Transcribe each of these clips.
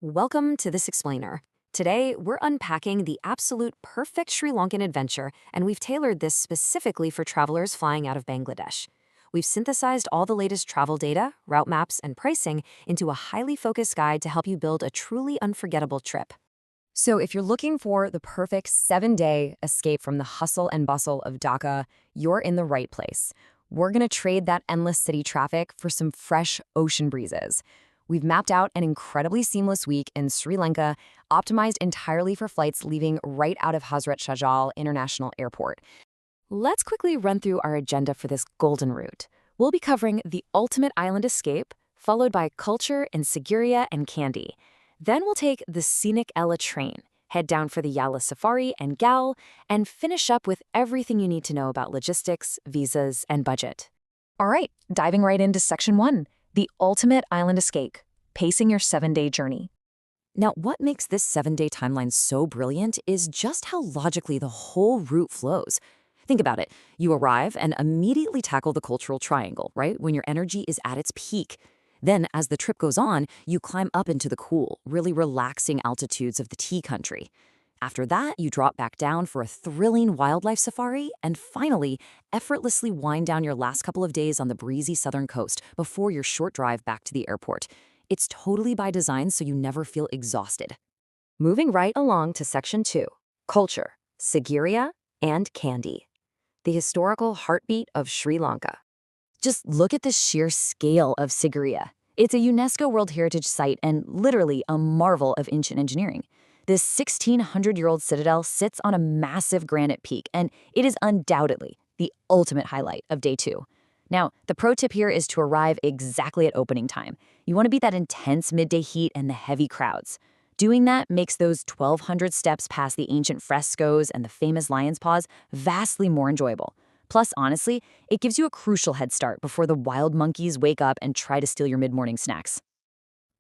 Welcome to This Explainer. Today, we're unpacking the absolute perfect Sri Lankan adventure, and we've tailored this specifically for travelers flying out of Bangladesh. We've synthesized all the latest travel data, route maps, and pricing into a highly focused guide to help you build a truly unforgettable trip. So, if you're looking for the perfect 7-day escape from the hustle and bustle of Dhaka, you're in the right place. We're going to trade that endless city traffic for some fresh ocean breezes. We've mapped out an incredibly seamless week in Sri Lanka, optimized entirely for flights leaving right out of Hazrat Shahjal International Airport. Let's quickly run through our agenda for this golden route. We'll be covering the ultimate island escape, followed by culture in Sigiriya and Kandy. Then we'll take the scenic Ella train, head down for the Yala Safari and Galle, and finish up with everything you need to know about logistics, visas, and budget. All right, diving right into Section 1. The ultimate island escape, pacing your 7-day journey. Now, what makes this 7-day timeline so brilliant is just how logically the whole route flows. Think about it. You arrive and immediately tackle the cultural triangle, right? When your energy is at its peak. Then, as the trip goes on, you climb up into the cool, really relaxing altitudes of the tea country. After that, you drop back down for a thrilling wildlife safari, and finally, effortlessly wind down your last couple of days on the breezy southern coast before your short drive back to the airport. It's totally by design so you never feel exhausted. Moving right along to Section 2, Culture, Sigiriya, and Kandy, the historical heartbeat of Sri Lanka. Just look at the sheer scale of Sigiriya. It's a UNESCO World Heritage Site and literally a marvel of ancient engineering. This 1,600-year-old citadel sits on a massive granite peak, and it is undoubtedly the ultimate highlight of day 2. Now, the pro tip here is to arrive exactly at opening time. You want to beat that intense midday heat and the heavy crowds. Doing that makes those 1,200 steps past the ancient frescoes and the famous lion's paws vastly more enjoyable. Plus, honestly, it gives you a crucial head start before the wild monkeys wake up and try to steal your mid-morning snacks.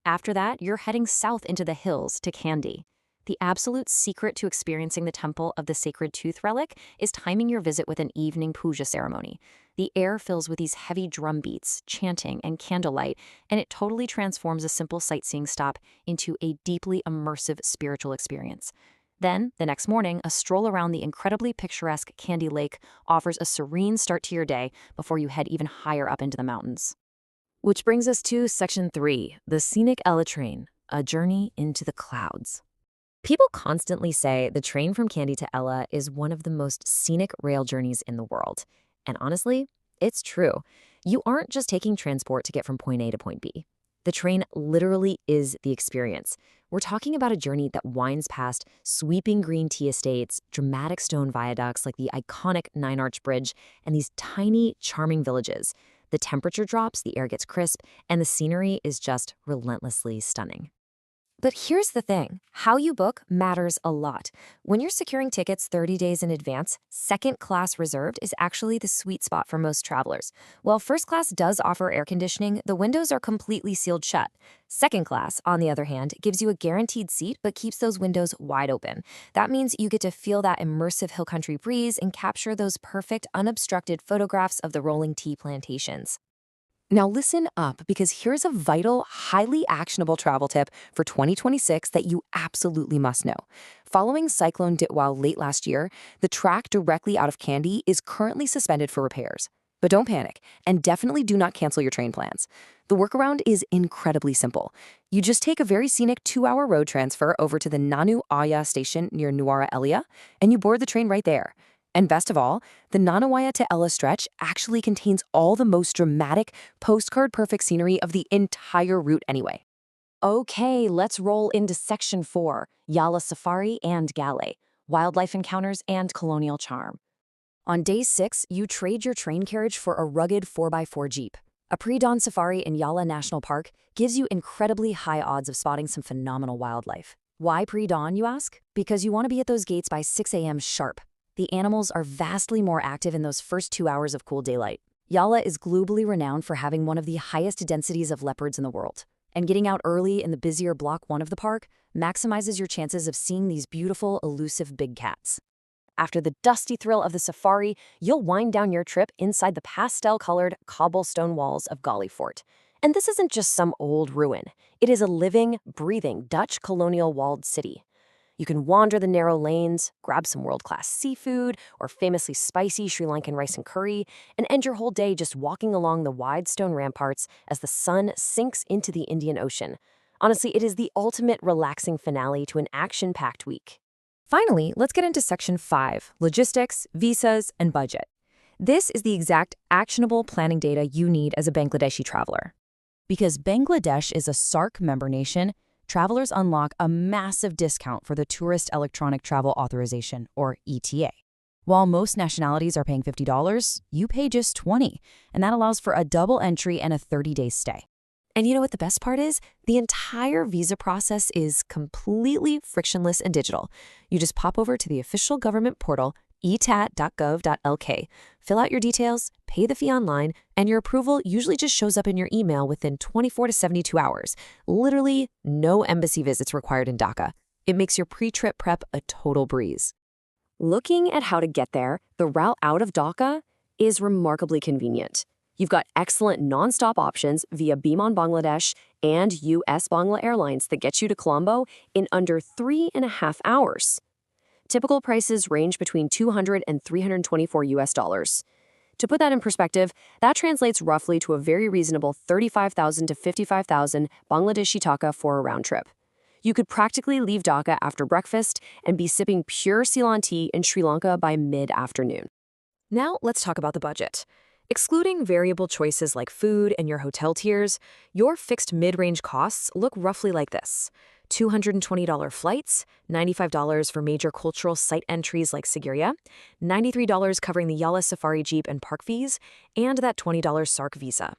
After that, you're heading south into the hills to Kandy. The absolute secret to experiencing the temple of the sacred tooth relic is timing your visit with an evening puja ceremony. The air fills with these heavy drum beats, chanting, and candlelight, and it totally transforms a simple sightseeing stop into a deeply immersive spiritual experience. Then, the next morning, a stroll around the incredibly picturesque Kandy Lake offers a serene start to your day before you head even higher up into the mountains. Which brings us to Section 3, the scenic Ella train, a journey into the clouds. People constantly say the train from Kandy to Ella is one of the most scenic rail journeys in the world. And honestly, it's true. You aren't just taking transport to get from point A to point B. The train literally is the experience. We're talking about a journey that winds past sweeping green tea estates, dramatic stone viaducts like the iconic Nine-Arch Bridge, and these tiny, charming villages. The temperature drops, the air gets crisp, and the scenery is just relentlessly stunning. But here's the thing, how you book matters a lot. When you're securing tickets 30 days in advance, second class reserved is actually the sweet spot for most travelers. While first class does offer air conditioning, the windows are completely sealed shut. Second class, on the other hand, gives you a guaranteed seat but keeps those windows wide open. That means you get to feel that immersive hill country breeze and capture those perfect unobstructed photographs of the rolling tea plantations. Now listen up, because here's a vital, highly actionable travel tip for 2026 that you absolutely must know. Following Cyclone Ditwal late last year, the track directly out of Kandy is currently suspended for repairs. But don't panic, and definitely do not cancel your train plans. The workaround is incredibly simple. You just take a very scenic 2-hour road transfer over to the Nuwara station near Nuwara, Eliya, and you board the train right there. And best of all, the Nuwara to Ella stretch actually contains all the most dramatic, postcard-perfect scenery of the entire route anyway. Okay, let's roll into Section 4, Yala Safari and Galle, wildlife encounters and colonial charm. On day 6, you trade your train carriage for a rugged 4x4 Jeep. A pre-dawn safari in Yala National Park gives you incredibly high odds of spotting some phenomenal wildlife. Why pre-dawn, you ask? Because you want to be at those gates by 6 a.m. sharp. The animals are vastly more active in those first 2 hours of cool daylight. Yala is globally renowned for having one of the highest densities of leopards in the world. And getting out early in the busier Block 1 of the park maximizes your chances of seeing these beautiful, elusive big cats. After the dusty thrill of the safari, you'll wind down your trip inside the pastel-colored cobblestone walls of Galle Fort. And this isn't just some old ruin. It is a living, breathing Dutch colonial walled city. You can wander the narrow lanes, grab some world-class seafood or famously spicy Sri Lankan rice and curry, and end your whole day just walking along the wide stone ramparts as the sun sinks into the Indian Ocean. Honestly, it is the ultimate relaxing finale to an action-packed week. Finally, let's get into Section 5, logistics, visas, and budget. This is the exact actionable planning data you need as a Bangladeshi traveler. Because Bangladesh is a SAARC member nation, travelers unlock a massive discount for the Tourist Electronic Travel Authorization, or ETA. While most nationalities are paying $50, you pay just $20, and that allows for a double entry and a 30-day stay. And you know what the best part is? The entire visa process is completely frictionless and digital. You just pop over to the official government portal, etat.gov.lk, fill out your details, pay the fee online, and your approval usually just shows up in your email within 24 to 72 hours. Literally, no embassy visits required in Dhaka. It makes your pre-trip prep a total breeze. Looking at how to get there, the route out of Dhaka is remarkably convenient. You've got excellent nonstop options via Biman Bangladesh and US Bangla Airlines that get you to Colombo in under 3.5 hours. Typical prices range between $200 and $324 US. To put that in perspective, that translates roughly to a very reasonable 35,000 to 55,000 Bangladeshi taka for a round trip. You could practically leave Dhaka after breakfast and be sipping pure Ceylon tea in Sri Lanka by mid-afternoon. Now let's talk about the budget. Excluding variable choices like food and your hotel tiers, your fixed mid-range costs look roughly like this. $220 flights, $95 for major cultural site entries like Sigiriya, $93 covering the Yala Safari Jeep and park fees, and that $20 SAARC visa.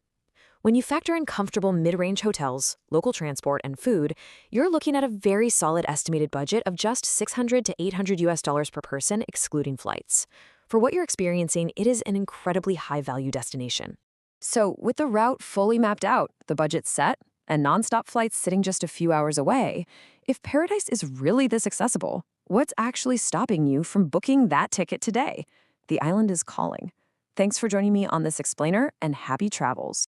When you factor in comfortable mid-range hotels, local transport, and food, you're looking at a very solid estimated budget of just $600 to $800 US per person, excluding flights. For what you're experiencing, it is an incredibly high-value destination. So, with the route fully mapped out, the budget set, and nonstop flights sitting just a few hours away, if paradise is really this accessible, what's actually stopping you from booking that ticket today? The island is calling. Thanks for joining me on this explainer, and happy travels.